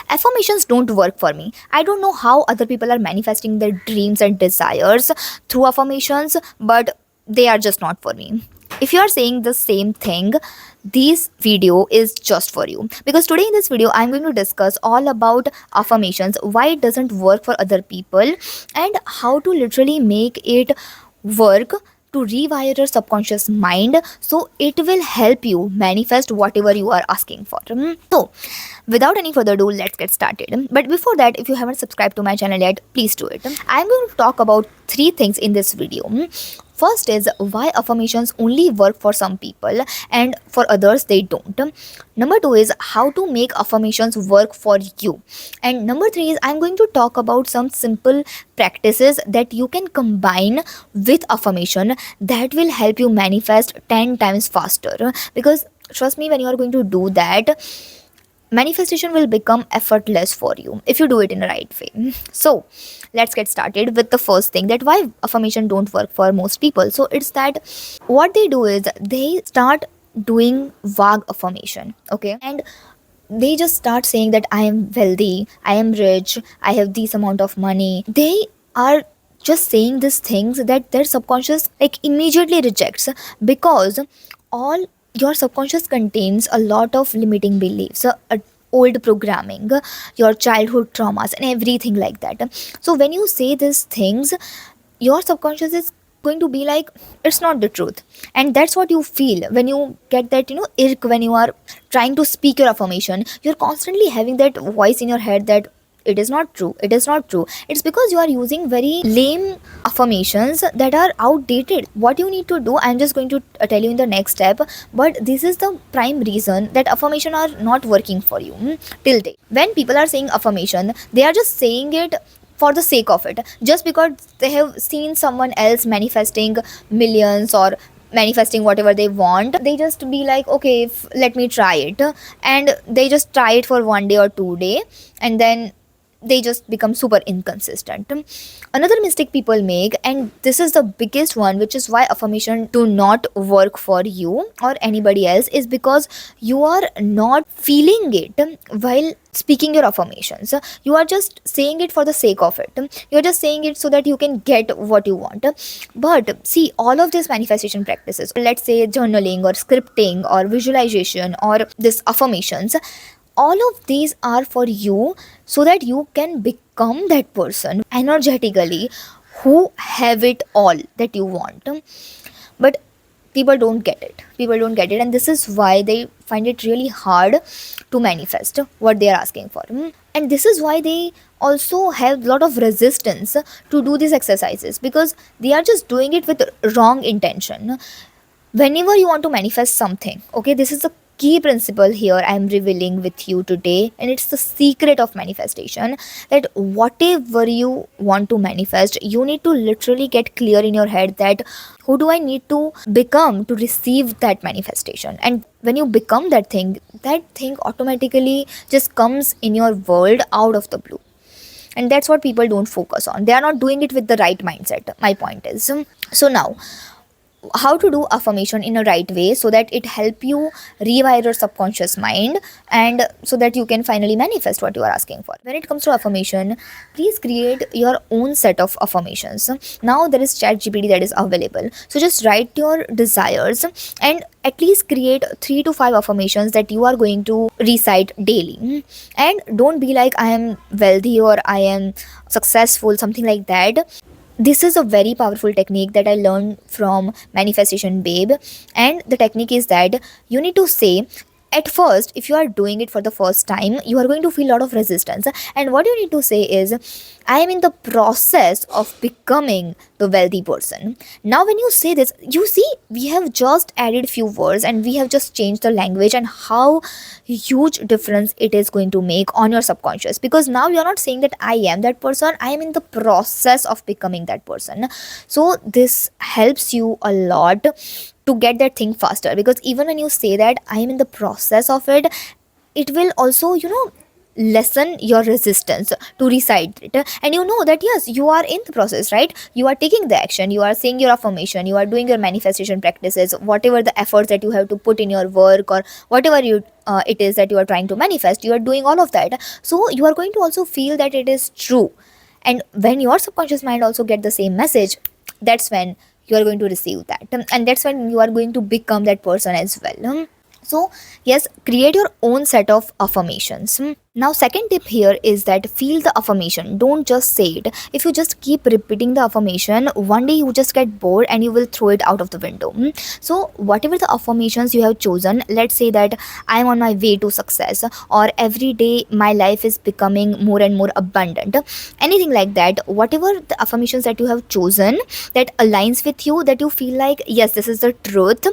Affirmations don't work for me. I don't know how other people are manifesting their dreams and desires through affirmations, but they are just not for me. If you are saying the same thing, this video is just for you, because today in this video I'm going to discuss all about affirmations, why it doesn't work for other people, and how to literally make it work to rewire your subconscious mind so it will help you manifest whatever you are asking for. So without any further ado, let's get started. But before that, if you haven't subscribed to my channel yet, please do it. I'm going to talk about three things in this video. First is why affirmations only work for some people and for others they don't. Number two is how to make affirmations work for you. And number three is I'm going to talk about some simple practices that you can combine with affirmation that will help you manifest 10 times faster. Because trust me, when you are going to do that, manifestation will become effortless for you if you do it in the right way. So let's get started with the first thing, that why affirmation don't work for most people. So it's that what they do is they start doing vague affirmation, okay, and they just start saying that I am wealthy, I am rich, I have this amount of money. They are just saying these things that their subconscious like immediately rejects, because all your subconscious contains a lot of limiting beliefs, old programming, your childhood traumas and everything like that. So when you say these things, your subconscious is going to be like, it's not the truth. And that's what you feel when you get that, irk when you are trying to speak your affirmation. You're constantly having that voice in your head that it is not true, it is not true. It's because you are using very lame affirmations that are outdated. What you need to do, I'm just going to tell you in the next step, but this is the prime reason that affirmation are not working for you till date. When people are saying affirmation, they are just saying it for the sake of it, just because they have seen someone else manifesting millions or manifesting whatever they want. They just be like, okay, let me try it, and they just try it for 1 day or 2 day, and then they just become super inconsistent. Another mistake people make, and this is the biggest one, which is why affirmation do not work for you or anybody else, is because you are not feeling it while speaking your affirmations. You are just saying it for the sake of it. You're just saying it so that you can get what you want. But see, all of these manifestation practices, let's say journaling or scripting or visualization or this affirmations, all of these are for you so that you can become that person energetically who have it all that you want. But people don't get it, and this is why they find it really hard to manifest what they are asking for. And this is why they also have a lot of resistance to do these exercises, because they are just doing it with wrong intention. Whenever you want to manifest something, okay, this is the key principle here I'm revealing with you today, and it's the secret of manifestation, that whatever you want to manifest, you need to literally get clear in your head that who do I need to become to receive that manifestation. And when you become that thing automatically just comes in your world out of the blue. And that's what people don't focus on. They are not doing it with the right mindset, my point is. So now, how to do affirmation in a right way so that it help you rewire your subconscious mind, and so that you can finally manifest what you are asking for. When it comes to affirmation, please create your own set of affirmations. Now there is ChatGPT that is available, so just write your desires and at least create 3 to 5 affirmations that you are going to recite daily. And don't be like, I am wealthy or I am successful, something like that. This is a very powerful technique that I learned from Manifestation Babe. And the technique is that you need to say, at first, if you are doing it for the first time, you are going to feel a lot of resistance. And what you need to say is, I am in the process of becoming the wealthy person. Now, when you say this, you see, we have just added few words and we have just changed the language, and how huge difference it is going to make on your subconscious. Because now you are not saying that I am that person, I am in the process of becoming that person. So this helps you a lot to get that thing faster, because even when you say that I am in the process of it, it will also lessen your resistance to recite it, and you know that yes, you are in the process, right? You are taking the action, you are saying your affirmation, you are doing your manifestation practices, whatever the efforts that you have to put in your work, or whatever it is that you are trying to manifest, you are doing all of that. So you are going to also feel that it is true, and when your subconscious mind also get the same message, that's when you are going to receive that, and that's when you are going to become that person as well. So, yes, create your own set of affirmations. Now, second tip here is that feel the affirmation. Don't just say it. If you just keep repeating the affirmation, one day you just get bored and you will throw it out of the window. So, whatever the affirmations you have chosen, let's say that I am on my way to success, or every day my life is becoming more and more abundant, anything like that, whatever the affirmations that you have chosen that aligns with you, that you feel like, yes, this is the truth,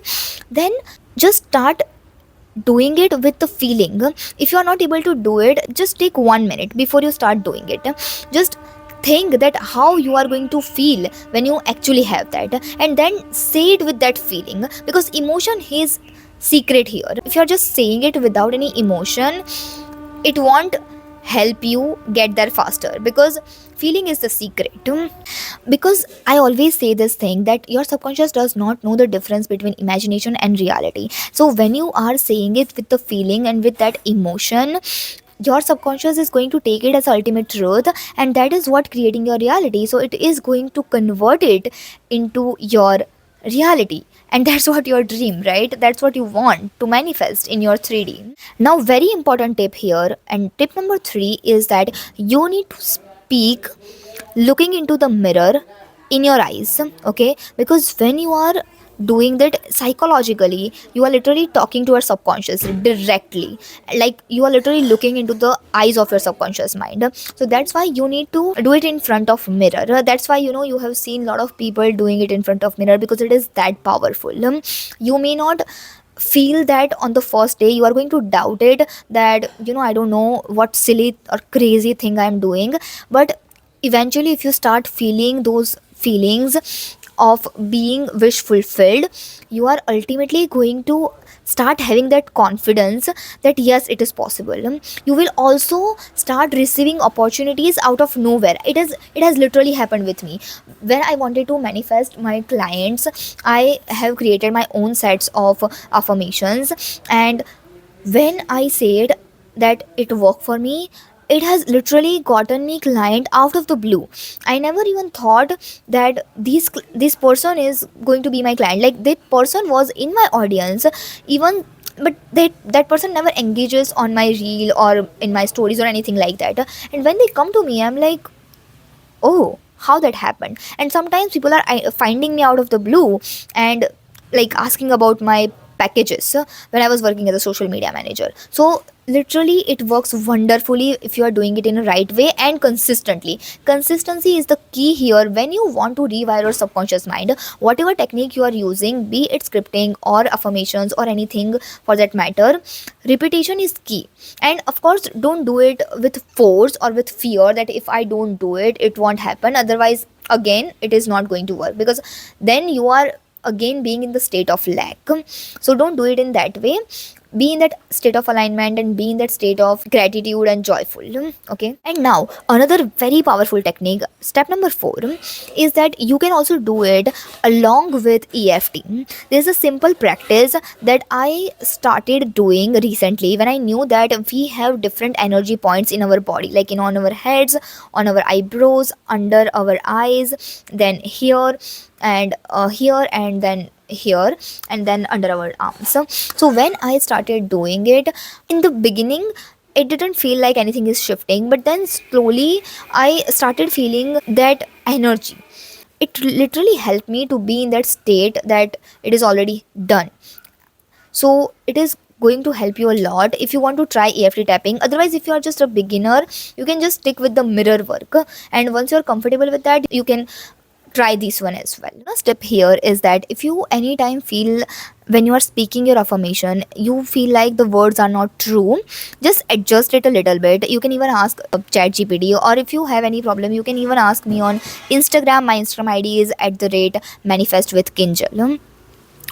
then just start doing it with the feeling. If you are not able to do it, just take 1 minute before you start doing it. Just think that how you are going to feel when you actually have that, and then say it with that feeling, because emotion is secret here. If you are just saying it without any emotion, it won't help you get there faster, because feeling is the secret. Because I always say this thing that your subconscious does not know the difference between imagination and reality. So when you are saying it with the feeling and with that emotion, your subconscious is going to take it as ultimate truth, and that is what creating your reality. So it is going to convert it into your reality, and that's what your dream, right? That's what you want to manifest in your 3D. Now, very important tip here, and tip number 3 is that you need to speak looking into the mirror in your eyes, okay? Because when you are doing that psychologically, you are literally talking to your subconscious directly, like you are literally looking into the eyes of your subconscious mind. So that's why you need to do it in front of mirror. That's why, you have seen a lot of people doing it in front of mirror, because it is that powerful. You may not feel that on the first day, you are going to doubt it, that I don't know what silly or crazy thing I'm doing, but eventually if you start feeling those feelings of being wish fulfilled, you are ultimately going to start having that confidence that yes, it is possible. You will also start receiving opportunities out of nowhere. It has literally happened with me. When I wanted to manifest my clients, I have created my own sets of affirmations, and when I said that it worked for me, it has literally gotten me client out of the blue. I never even thought that this person is going to be my client. Like, that person was in my audience, even, but that person never engages on my reel or in my stories or anything like that. And when they come to me, I'm like, oh, how that happened. And sometimes people are finding me out of the blue and like asking about my packages when I was working as a social media manager. So literally it works wonderfully if you are doing it in a right way and consistently. Consistency is the key here when you want to rewire your subconscious mind. Whatever technique you are using, be it scripting or affirmations or anything for that matter, repetition is key. And of course, don't do it with force or with fear that if I don't do it, it won't happen. Otherwise, again, it is not going to work, because then you are again being in the state of lack. So don't do it in that way. Be in that state of alignment and be in that state of gratitude and joyful. Okay, and now another very powerful technique, step number 4, is that you can also do it along with EFT. There's a simple practice that I started doing recently when I knew that we have different energy points in our body, like on our heads, on our eyebrows, under our eyes, then here, and here, and then here, and then under our arms. So when I started doing it, in the beginning it didn't feel like anything is shifting, but then slowly I started feeling that energy. It literally helped me to be in that state that it is already done. So it is going to help you a lot if you want to try EFT tapping. Otherwise, if you are just a beginner, you can just stick with the mirror work, and once you're comfortable with that, you can try this one as well. The step here is that if you anytime feel when you are speaking your affirmation, you feel like the words are not true, just adjust it a little bit. You can even ask chat gpt, or if you have any problem, you can even ask me on Instagram. My Instagram ID is at the rate manifest with Kinjal.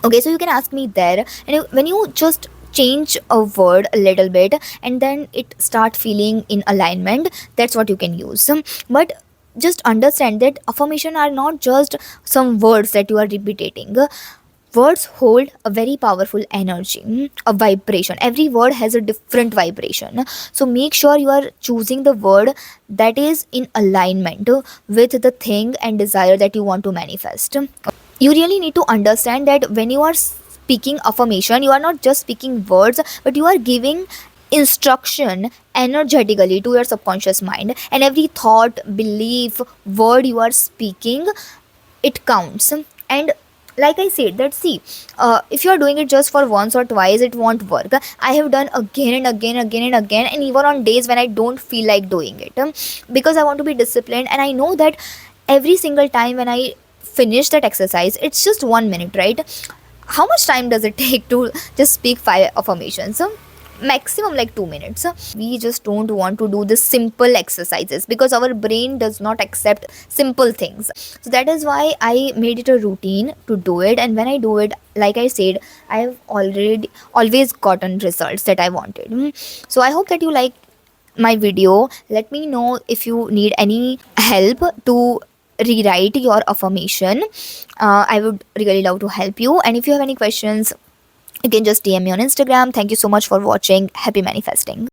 Okay, so you can ask me there, and when you just change a word a little bit and then it start feeling in alignment. That's what you can use. But just understand that affirmation are not just some words that you are repeating. Words hold a very powerful energy, a vibration. Every word has a different vibration. So make sure you are choosing the word that is in alignment with the thing and desire that you want to manifest. You really need to understand that when you are speaking affirmation, you are not just speaking words, but you are giving instruction energetically to your subconscious mind. And every thought, belief, word you are speaking, it counts. And like I said that, see, if you are doing it just for once or twice, it won't work. I have done again and again, again and again, and even on days when I don't feel like doing it, because I want to be disciplined. And I know that every single time when I finish that exercise, it's just 1 minute, right? How much time does it take to just speak 5 affirmations? Maximum like 2 minutes. We just don't want to do the simple exercises because our brain does not accept simple things. So that is why I made it a routine to do it. And when I do it, like I said, I've already always gotten results that I wanted. So I hope that you like my video. Let me know if you need any help to rewrite your affirmation. I would really love to help you. And if you have any questions, you can just DM me on Instagram. Thank you so much for watching. Happy manifesting.